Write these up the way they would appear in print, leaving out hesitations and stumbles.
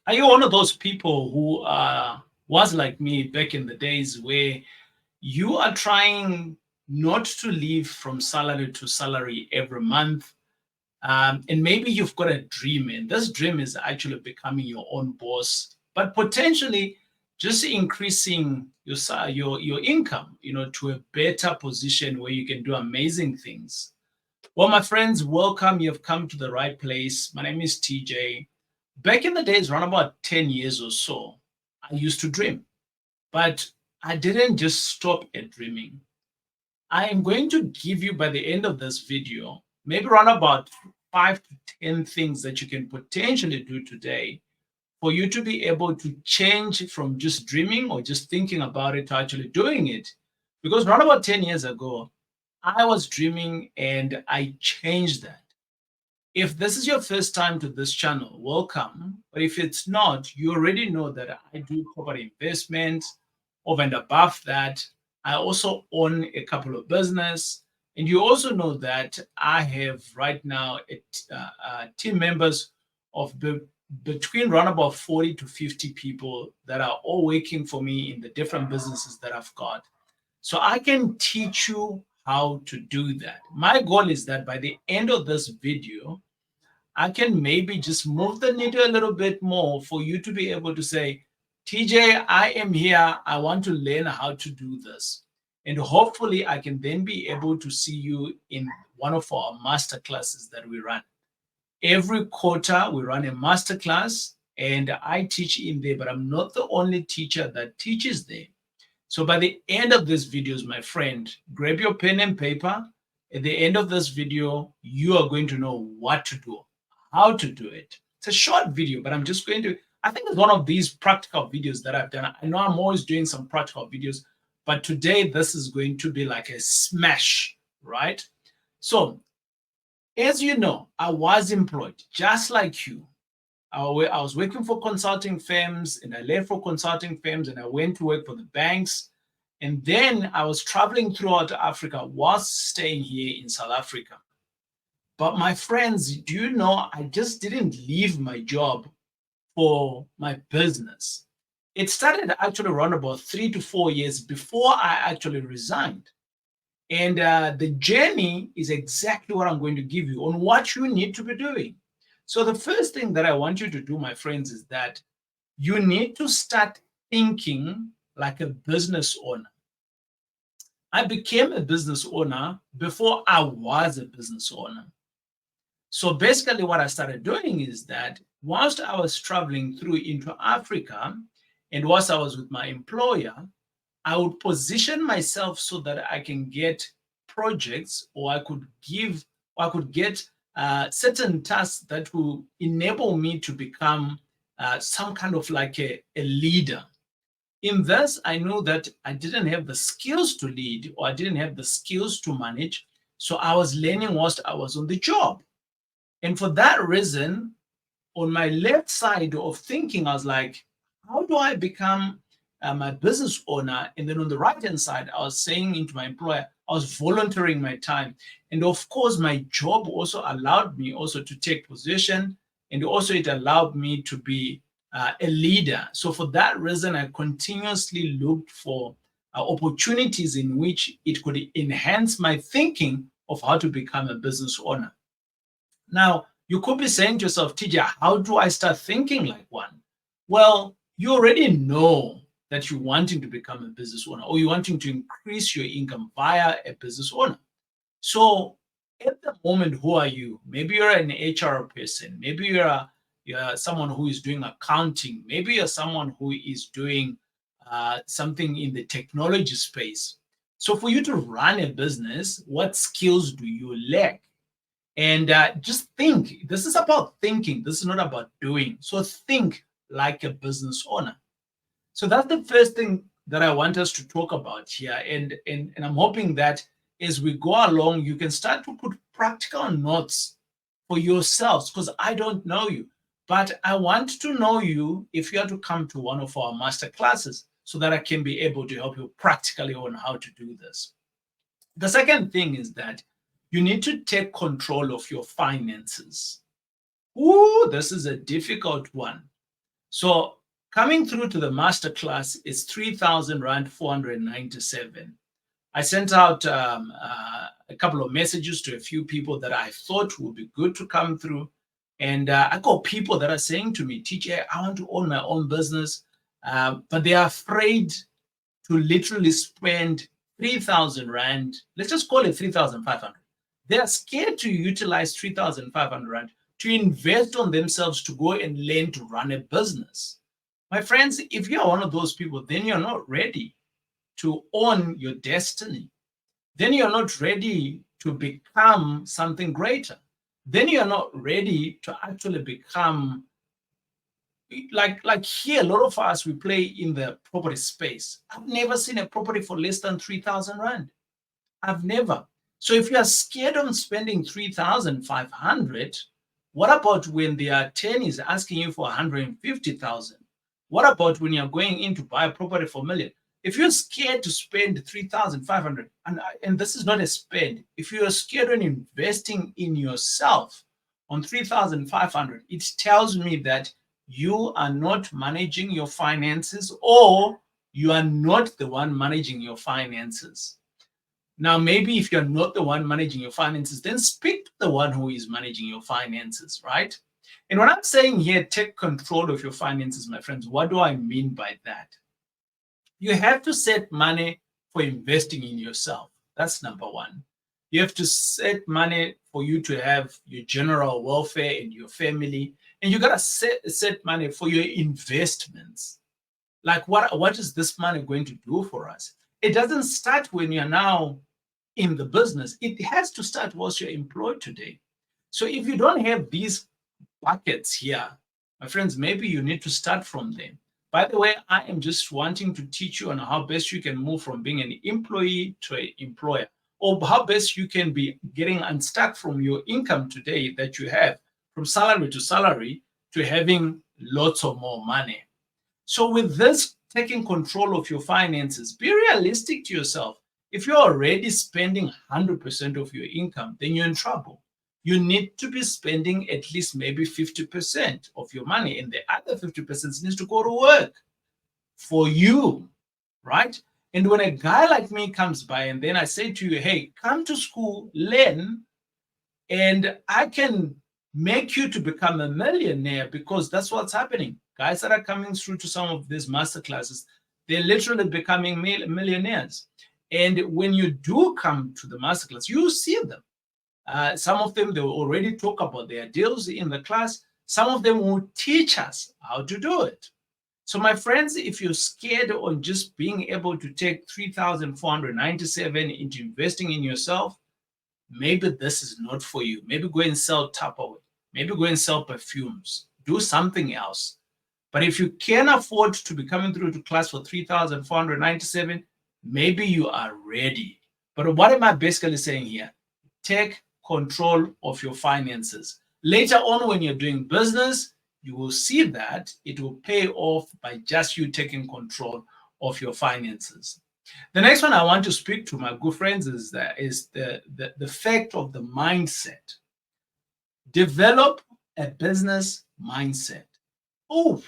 Are you one of those people who was like me back in the days where you are trying not to live from salary to salary every month? And maybe you've got a dream, and this dream is actually becoming your own boss, but potentially just increasing your income, to a better position where you can do amazing things. Well, my friends, welcome. You've come to the right place. My name is TJ. Back in the days, around about 10 years or so, I used to dream, but I didn't just stop at dreaming. I am going to give you by the end of this video, maybe around about 5 to 10 things that you can potentially do today for you to be able to change from just dreaming or just thinking about it to actually doing it. Because around about 10 years ago, I was dreaming and I changed that. If this is your first time to this channel, welcome. But if it's not, you already know that I do property investment. Over and above that, I also own a couple of business. And you also know that I have right now team members of between around about 40 to 50 people that are all working for me in the different businesses that I've got. So I can teach you how to do that. My goal is that by the end of this video, I can maybe just move the needle a little bit more for you to be able to say, TJ, I am here. I want to learn how to do this. And hopefully, I can then be able to see you in one of our master classes that we run. Every quarter, we run a master class, and I teach in there, but I'm not the only teacher that teaches there. So by the end of this videos, my friend, grab your pen and paper. At the end of this video, you are going to know what to do, how to do it. It's a short video, but I'm just going to, I think it's one of these practical videos that I've done. I know I'm always doing some practical videos, but today this is going to be like a smash, right? So as you know, I was employed just like you. I was working for consulting firms and I left for consulting firms and I went to work for the banks. And then I was traveling throughout Africa, was staying here in South Africa. But my friends, do you know, I just didn't leave my job for my business. It started actually around about 3 to 4 years before I actually resigned. And the journey is exactly what I'm going to give you on what you need to be doing. So the first thing that I want you to do, my friends, is that you need to start thinking like a business owner. I became a business owner before I was a business owner. So basically what I started doing is that whilst I was traveling through into Africa and whilst I was with my employer, I would position myself so that I can get projects or I could get certain tasks that will enable me to become some kind of like a leader. In this, I know that I didn't have the skills to lead or I didn't have the skills to manage. So I was learning whilst I was on the job. And for that reason, on my left side of thinking, I was like, how do I become my business owner? And then on the right hand side, I was saying into my employer, I was volunteering my time. And of course, my job also allowed me also to take position. And also it allowed me to be a leader. So for that reason, I continuously looked for opportunities in which it could enhance my thinking of how to become a business owner. Now, you could be saying to yourself, TJ, how do I start thinking like one? Well, you already know that you're wanting to become a business owner or you're wanting to increase your income via a business owner. So at the moment, who are you? Maybe you're an HR person. Maybe you're someone who is doing accounting. Maybe you're someone who is doing something in the technology space. So for you to run a business, what skills do you lack? And just think, this is about thinking. This is not about doing. So think like a business owner. So that's the first thing that I want us to talk about here. And I'm hoping that as we go along, you can start to put practical notes for yourselves because I don't know you. But I want to know you if you are to come to one of our master classes so that I can be able to help you practically on how to do this. The second thing is that you need to take control of your finances. Ooh, this is a difficult one. So coming through to the masterclass is 3,000 Rand 497. I sent out a couple of messages to a few people that I thought would be good to come through. And I got people that are saying to me, TJ, I want to own my own business, but they are afraid to literally spend 3,000 Rand. Let's just call it 3,500. They are scared to utilize 3,500 Rand to invest on themselves to go and learn to run a business. My friends, if you're one of those people, then you're not ready to own your destiny. Then you're not ready to become something greater. Then you're not ready to actually become like here. A lot of us, we play in the property space. I've never seen a property for less than 3,000 Rand. I've never. So if you're scared of spending 3,500, what about when the attorney is asking you for 150,000? What about when you're going in to buy a property for $1 million? If you're scared to spend 3,500, and this is not a spend, if you're scared of investing in yourself on 3,500, it tells me that you are not managing your finances, or you are not the one managing your finances. Now, maybe if you're not the one managing your finances, then speak to the one who is managing your finances, right? And when I'm saying here, take control of your finances, my friends, what do I mean by that? You have to set money for investing in yourself. That's number one. You have to set money for you to have your general welfare and your family. And you got to set money for your investments. Like what is this money going to do for us? It doesn't start when you're now in the business. It has to start whilst you're employed today. So if you don't have these buckets here, my friends, maybe you need to start from them. By the way, I am just wanting to teach you on how best you can move from being an employee to an employer, or how best you can be getting unstuck from your income today that you have, from salary to having lots of more money. So with this, taking control of your finances, be realistic to yourself. If you're already spending 100% of your income, then you're in trouble. You need to be spending at least maybe 50% of your money, and the other 50% needs to go to work for you, right? And when a guy like me comes by and then I say to you, hey, come to school, learn, and I can make you to become a millionaire, because that's what's happening. Guys that are coming through to some of these masterclasses, they're literally becoming millionaires. And when you do come to the masterclass, you see them. Some of them, they will already talk about their deals in the class. Some of them will teach us how to do it. So my friends, if you're scared on just being able to take 3,497 into investing in yourself, maybe this is not for you. Maybe go and sell Tupperware. Maybe go and sell perfumes. Do something else. But if you can afford to be coming through to class for 3,497, maybe you are ready. But what am I basically saying here? Take control of your finances. Later on, when you're doing business, you will see that it will pay off by just you taking control of your finances. The next one I want to speak to, my good friends, is the fact of the mindset. Develop a business mindset. Oh,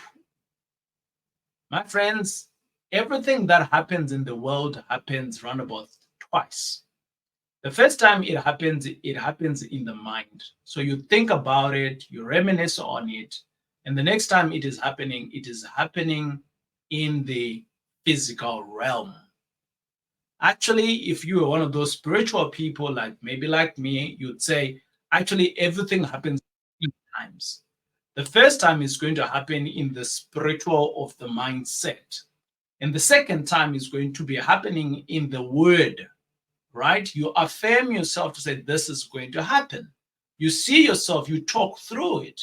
my friends, everything that happens in the world happens roundabout twice. The first time it happens in the mind. So you think about it, you reminisce on it, and the next time it is happening in the physical realm. Actually, if you are one of those spiritual people, like maybe like me, you'd say, actually, everything happens 3 times. The first time is going to happen in the spiritual of the mindset. And the second time is going to be happening in the word, right? You affirm yourself to say, this is going to happen. You see yourself, you talk through it.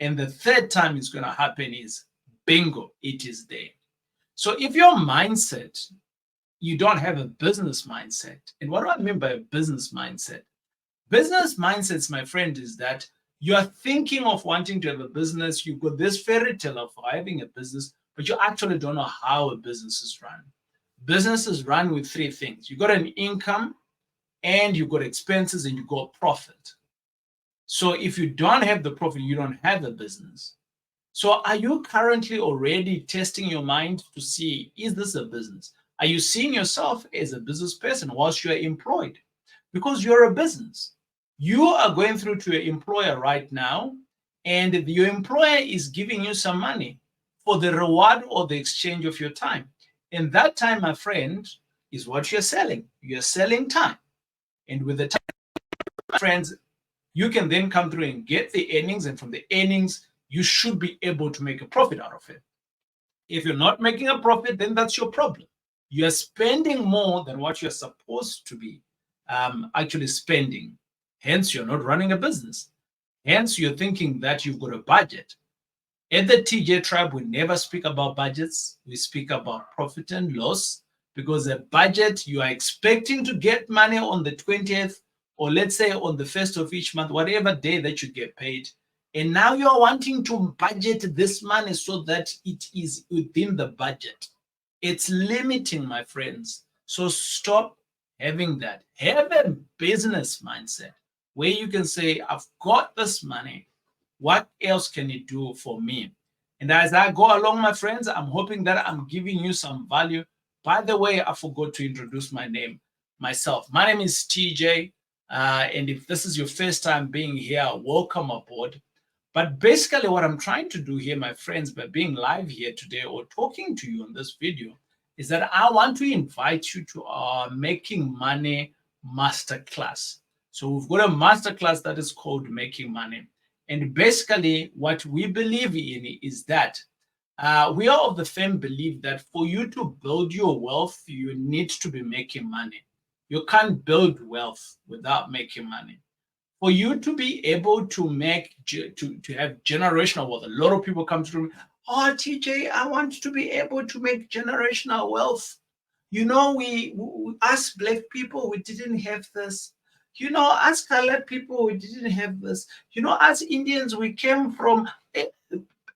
And the third time is going to happen is, bingo, it is there. So if your mindset, you don't have a business mindset. And what do I mean by a business mindset? Business mindsets, my friend, is that you are thinking of wanting to have a business. You've got this fairy tale of having a business, but you actually don't know how a business is run. Business is run with 3 things. You got an income, and you got expenses, and you got profit. So if you don't have the profit, you don't have a business. So are you currently already testing your mind to see, is this a business? Are you seeing yourself as a business person whilst you are employed? Because you're a business. You are going through to your employer right now, and your employer is giving you some money for the reward or the exchange of your time. And that time, my friend, is what you're selling. You're selling time. And with the time, my friends, you can then come through and get the earnings. And from the earnings, you should be able to make a profit out of it. If you're not making a profit, then that's your problem. You are spending more than what you're supposed to be actually spending. Hence, you're not running a business. Hence, you're thinking that you've got a budget. At the TJ Tribe, we never speak about budgets. We speak about profit and loss, because a budget, you are expecting to get money on the 20th, or let's say on the 1st of each month, whatever day that you get paid. And now you're wanting to budget this money so that it is within the budget. It's limiting, my friends. So stop having that. Have a business mindset where you can say, I've got this money. What else can it do for me? And as I go along, my friends, I'm hoping that I'm giving you some value. By the way, I forgot to introduce myself. My name is TJ. And if this is your first time being here, welcome aboard. But basically what I'm trying to do here, my friends, by being live here today or talking to you on this video, is that I want to invite you to our Making Money Masterclass. So we've got a masterclass that is called Making Money. And basically what we believe in is that we are of the firm belief that for you to build your wealth, you need to be making money. You can't build wealth without making money. For you to be able to have generational wealth, a lot of people come to me, oh, TJ, I want to be able to make generational wealth. You know, we us Black people, we didn't have this. You know, us colored people, we didn't have this. You know, us Indians, we came from,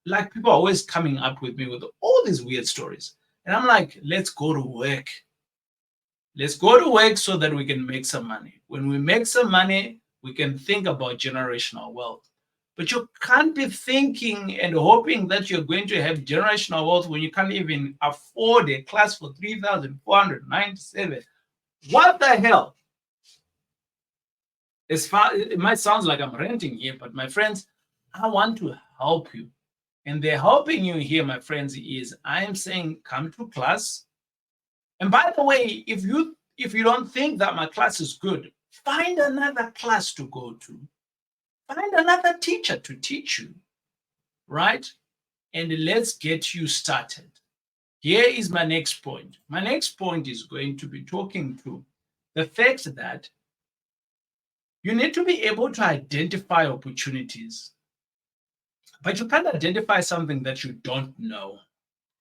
like people are always coming up with me with all these weird stories. And I'm like, let's go to work. Let's go to work so that we can make some money. When we make some money, we can think about generational wealth. But you can't be thinking and hoping that you're going to have generational wealth when you can't even afford a class for 3,497. What the hell? It might sound like I'm ranting here, but my friends, I want to help you. And the helping you here, my friends, is I am saying come to class. And by the way, if you don't think that my class is good, find another class to go to. Find another teacher to teach you, right? And let's get you started. Here is my next point. My next point is going to be talking to the fact that you need to be able to identify opportunities, but you can't identify something that you don't know.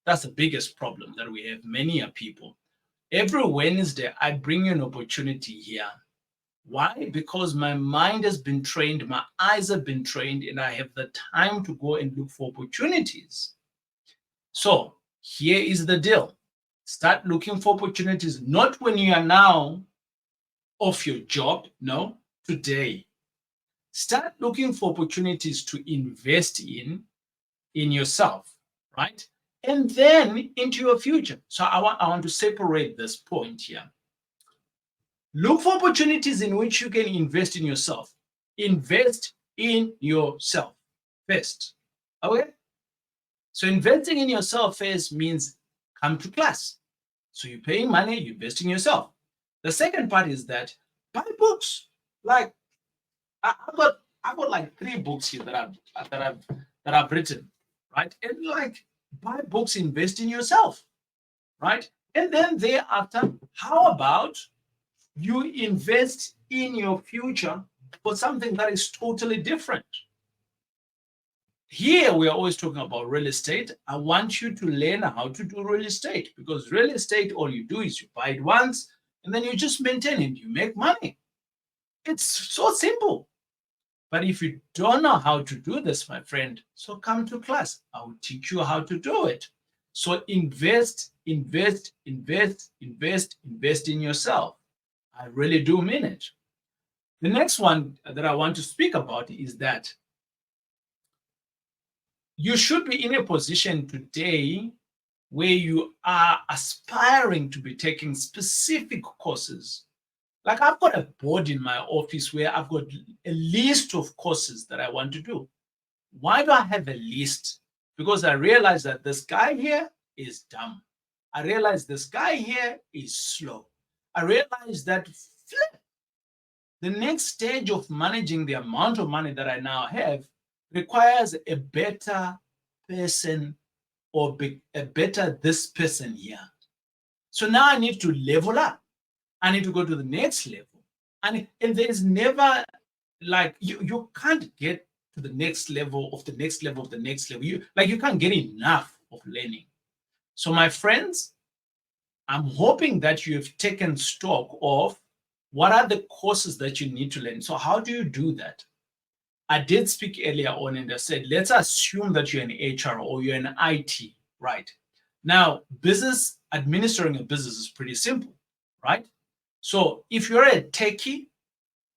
That's the biggest problem that we have, many people. Every Wednesday, I bring you an opportunity here. Why? Because my mind has been trained, my eyes have been trained, and I have the time to go and look for opportunities. So here is the deal. Start looking for opportunities, not when you are now off your job, no, today. Start looking for opportunities to invest in yourself, right? And then into your future. So I want to separate this point here. Look for opportunities in which you can invest in yourself. Invest in yourself first. Okay? So investing in yourself first means come to class. So you're paying money, you invest in yourself. The second part is that buy books. Like I've got like 3 books here that I've written, right? And like buy books, invest in yourself, right? And then thereafter, how about you invest in your future for something that is totally different? Here, we are always talking about real estate. I want you to learn how to do real estate, because real estate, all you do is you buy it once and then you just maintain it. You make money. It's so simple. But if you don't know how to do this, my friend, so come to class. I will teach you how to do it. So invest, invest, invest, invest, invest in yourself. I really do mean it. The next one that I want to speak about is that you should be in a position today where you are aspiring to be taking specific courses. Like I've got a board in my office where I've got a list of courses that I want to do. Why do I have a list? Because I realize that this guy here is dumb. I realize this guy here is slow. I realize that the next stage of managing the amount of money that I now have requires a better person or a better this person here. So now I need to level up. I need to go to the next level. And there's never like you can't get to the next level of the next level of the next level. You can't get enough of learning. So my friends, I'm hoping that you've taken stock of what are the courses that you need to learn. So how do you do that? I did speak earlier on and I said, let's assume that you're an HR or you're an IT, right? Now, administering a business is pretty simple, right? So if you're a techie,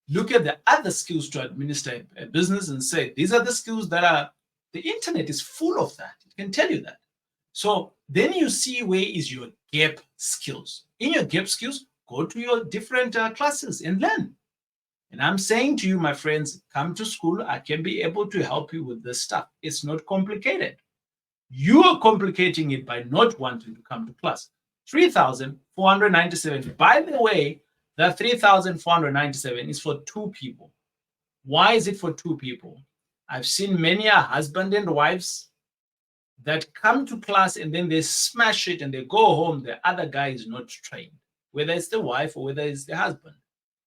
look at the other skills to administer a business and say, these are the skills the internet is full of that. It can tell you that. So then you see where is your gap skills. In your gap skills, go to your different classes and learn. And I'm saying to you, my friends, come to school. I can be able to help you with this stuff. It's not complicated. You are complicating it by not wanting to come to class. 3,497. By the way, that 3,497 is for 2 people. Why is it for 2 people? I've seen many husband and wives that come to class and then they smash it and they go home. The other guy is not trained, whether it's the wife or whether it's the husband.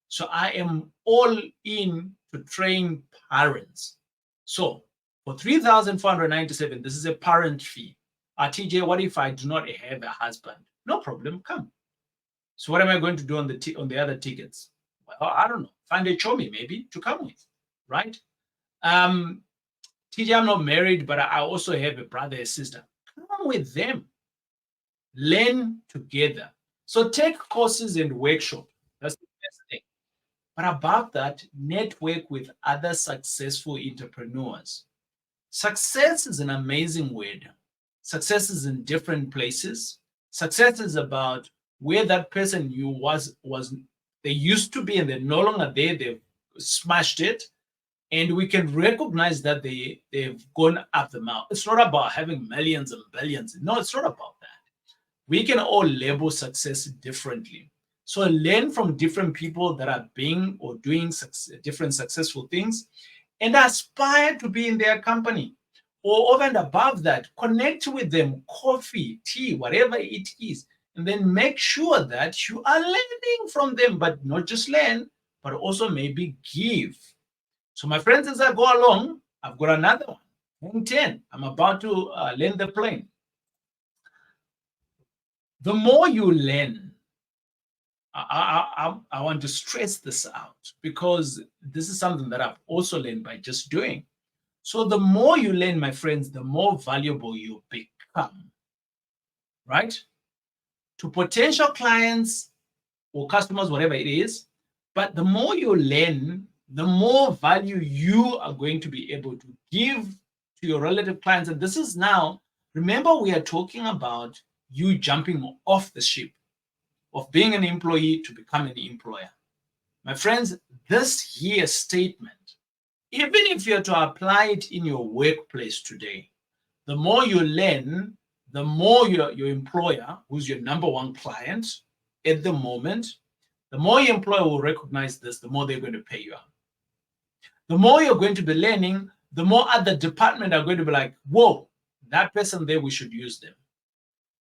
So I am all in to train parents. So for 3,497, this is a parent fee. TJ, what if I do not have a husband? No problem, come. So what am I going to do on the other tickets? Well, I don't know. Find a chummy maybe to come with, right? TJ, I'm not married, but I also have a brother and sister. Come with them. Learn together. So take courses and workshops. That's the best thing. But above that, network with other successful entrepreneurs. Success is an amazing word. Success is in different places. Success is about where that person they used to be and they're no longer there. They've smashed it. And we can recognize that they've gone up the mountain. It's not about having millions and billions. No, it's not about that. We can all label success differently. So learn from different people that are being or doing different successful things and aspire to be in their company. Or over and above that, connect with them, coffee, tea, whatever it is, and then make sure that you are learning from them, but not just learn, but also maybe give. So my friends, as I go along, I've got another one. 10. I'm about to land the plane. The more you learn, I want to stress this out because this is something that I've also learned by just doing. So the more you learn, my friends, the more valuable you become, right? To potential clients or customers, whatever it is. But the more you learn, the more value you are going to be able to give to your relative clients. And this is now, remember, we are talking about you jumping off the ship of being an employee to become an employer. My friends, this here statement, even if you're to apply it in your workplace today, the more you learn, the more your employer, who's your number one client at the moment, the more your employer will recognize this, the more they're going to pay you out. The more you're going to be learning, the more other departments are going to be like, whoa, that person there, we should use them.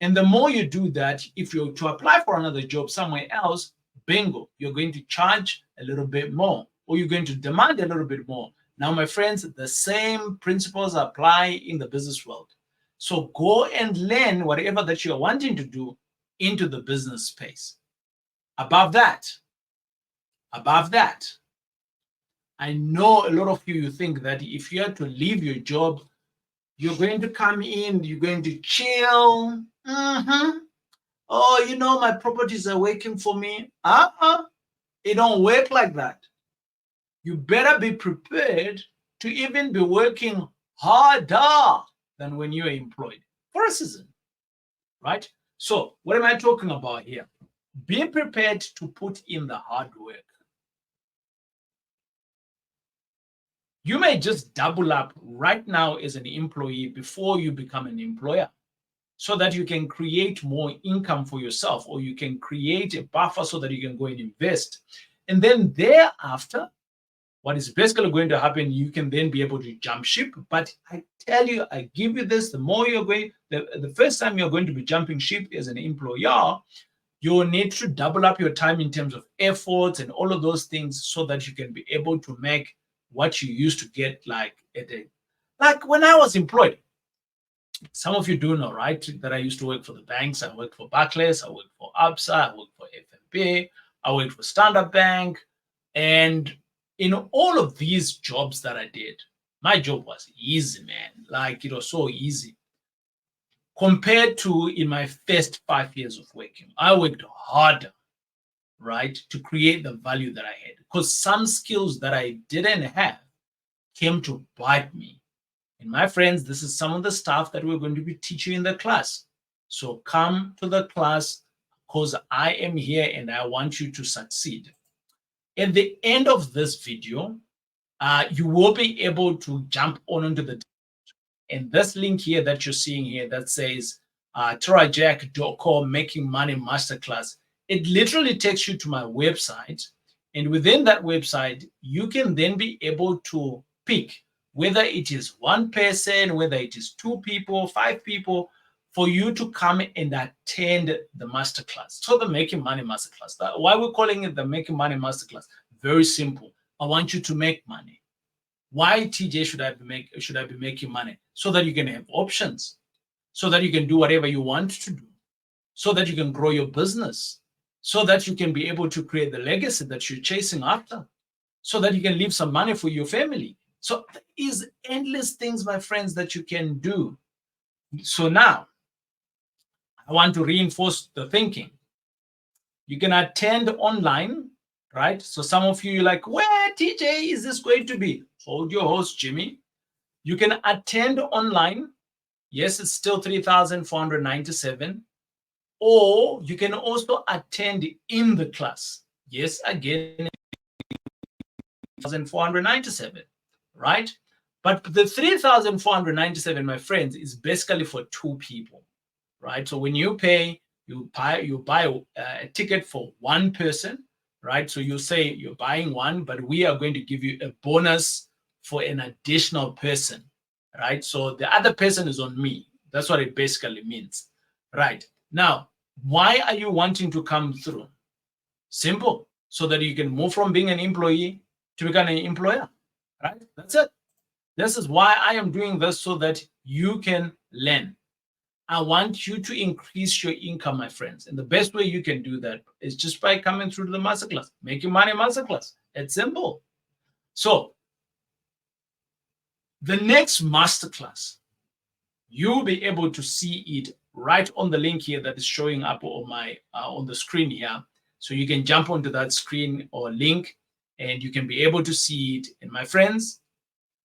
And the more you do that, if you're to apply for another job somewhere else, bingo, you're going to charge a little bit more, or you're going to demand a little bit more. Now, my friends, the same principles apply in the business world. So go and learn whatever that you're wanting to do into the business space. Above that, I know a lot of you think that if you are to leave your job, you're going to come in, you're going to chill. Oh, my properties are working for me. It don't work like that. You better be prepared to even be working harder than when you are employed for a season, right? So what am I talking about here? Be prepared to put in the hard work. You may just double up right now as an employee before you become an employer, so that you can create more income for yourself, or you can create a buffer so that you can go and invest. And then thereafter, what is basically going to happen, you can then be able to jump ship. But I tell you, I give you this, the more you're going, the first time you're going to be jumping ship as an employer, you'll need to double up your time in terms of efforts and all of those things, so that you can be able to make what you used to get like like when I was employed. Some of you do know, right, that I used to work for the banks. I worked for Barclays, I worked for ABSA, I worked for FNB, I worked for Standard Bank. And in all of these jobs that I did, my job was easy, man. Like, it was so easy compared to in my first 5 years of working. I worked harder, right, to create the value that I had, because some skills that I didn't have came to bite me. And my friends, this is some of the stuff that we're going to be teaching in the class. So come to the class, because I am here and I want you to succeed. At the end of this video, you will be able to jump onto the, and this link here that you're seeing here that says tauraijack.com Making Money Masterclass, it literally takes you to my website. And within that website, you can then be able to pick whether it is one person, whether it is 2 people, 5 people, for you to come and attend the masterclass. So the Making Money Masterclass. Why we're calling it the Making Money Masterclass? Very simple. I want you to make money. Why, TJ, should I be making money? So that you can have options, so that you can do whatever you want to do, so that you can grow your business, so that you can be able to create the legacy that you're chasing after, so that you can leave some money for your family. So there is endless things, my friends, that you can do. So now I want to reinforce the thinking. You can attend online, right? So some of you, you're like, where, TJ, is this going to be? Hold your horse, Jimmy. You can attend online. Yes, it's still 3,497. Or you can also attend in the class. Yes, again, 3,497, right? But the 3,497, my friends, is basically for 2 people, right? So when you pay, you buy a ticket for 1 person, right? So you say you're buying 1, but we are going to give you a bonus for an additional person, right? So the other person is on me. That's what it basically means, right? Now, why are you wanting to come through? Simple. So that you can move from being an employee to become an employer, right? That's it. This is why I am doing this, so that you can learn. I want you to increase your income, my friends. And the best way you can do that is just by coming through to the masterclass, Making Money Masterclass. It's simple. So the next masterclass, you'll be able to see it right on the link here that is showing up on my on the screen here. So you can jump onto that screen or link, and you can be able to see it. And my friends,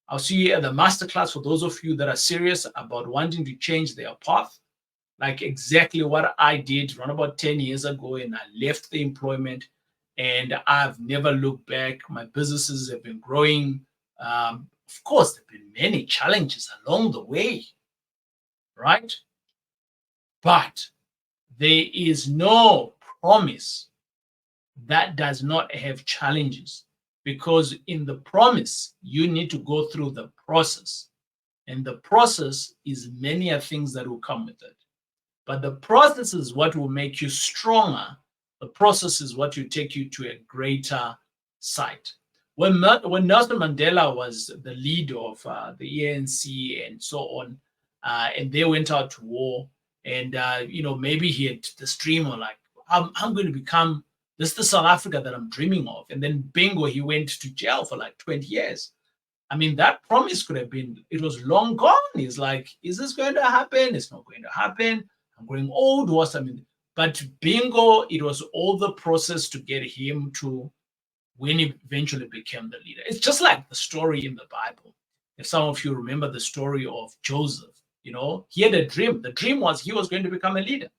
I'll see you at the masterclass for those of you that are serious about wanting to change their path, like exactly what I did around about 10 years ago. And I left the employment and I've never looked back. My businesses have been growing. Of course, there have been many challenges along the way, right? But there is no promise that does not have challenges, because in the promise, you need to go through the process. And the process is many things that will come with it. But the process is what will make you stronger. The process is what will take you to a greater sight. When Nelson Mandela was the leader of the ANC and so on, and they went out to war, and maybe he had this dream of like, I'm going to become this is the South Africa that I'm dreaming of. And then bingo, he went to jail for like 20 years. I mean, that promise could have been, it was long gone. He's like, is this going to happen? It's not going to happen. I'm growing old. But bingo, it was all the process to get him to when he eventually became the leader. It's just like the story in the Bible. If some of you remember the story of Joseph, He had a dream. The dream was he was going to become a leader.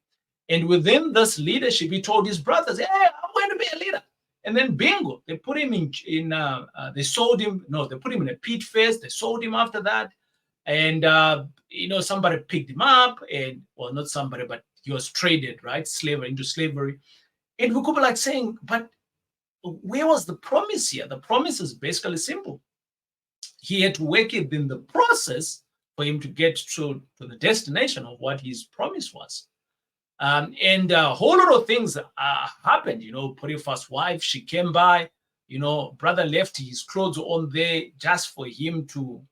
And within this leadership, he told his brothers, hey, I'm going to be a leader. And then bingo, they put him they sold him. No, they put him in a pit first. They sold him after that. And, somebody picked him up not somebody, but he was traded, right? Into slavery. And we could be like saying, but where was the promise here? The promise is basically simple. He had to work it in the process for him to get to the destination of what his promise was. And a whole lot of things happened. Potiphar's wife, she came by, brother left his clothes on there just for him to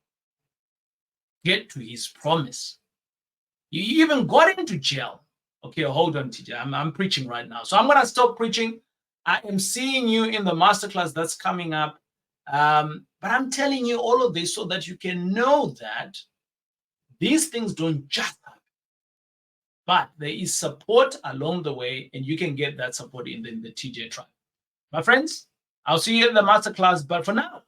get to his promise. He even got into jail. Okay, hold on, TJ. I'm preaching right now. So I'm going to stop preaching. I am seeing you in the masterclass that's coming up. But I'm telling you all of this so that you can know that these things don't just happen. But there is support along the way, and you can get that support in the TJ tribe. My friends, I'll see you in the masterclass. But for now,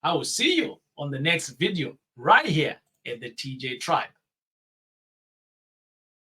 I will see you on the next video right here at the TJ tribe.